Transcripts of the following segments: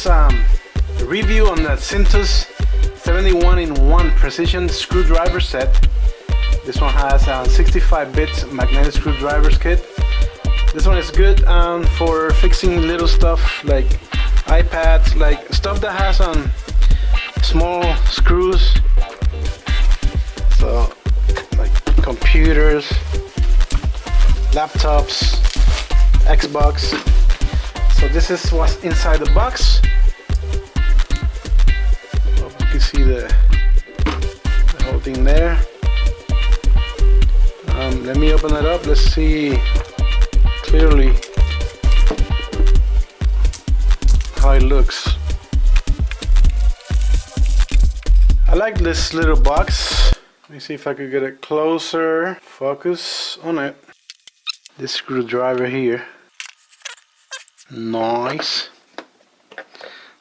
is review on that Syntus 71-in-1 precision screwdriver set. This one has 65-bit magnetic screwdrivers kit. This one is good for fixing little stuff like iPads, like stuff that has small screws. So like computers, laptops, Xbox. So this is what's inside the box. Hope you can see the whole thing there. Let me open it up. Let's see clearly how it looks. I like this little box. Let me see if I could get a closer focus on it. This screwdriver here. Nice.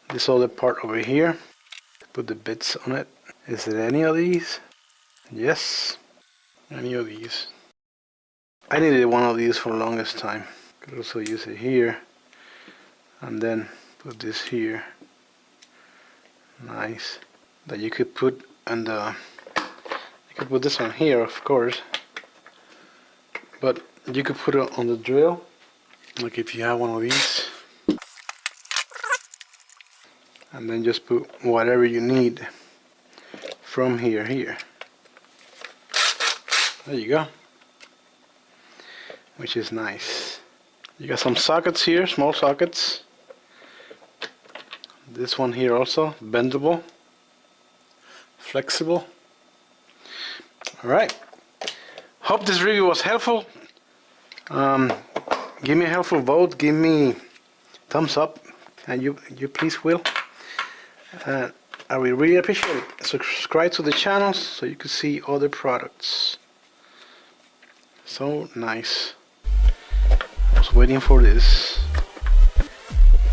This other part over here. Put the bits on it. Is it any of these? Yes. Any of these. I needed one of these for the longest time. Could also use it here. And then put this here. Nice. That you could put on the... You could put this one here, of course. But you could put it on the drill. Like if you have one of these. And then just put whatever you need from here. There you go. Which is nice. You got some sockets here, small sockets. This one here also, bendable, flexible. Alright. Hope this review was helpful. Give me a helpful vote, give me thumbs up, and you please will. I will really appreciate it. Subscribe to the channel so you can see other products. So nice. I was waiting for this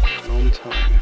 for a long time.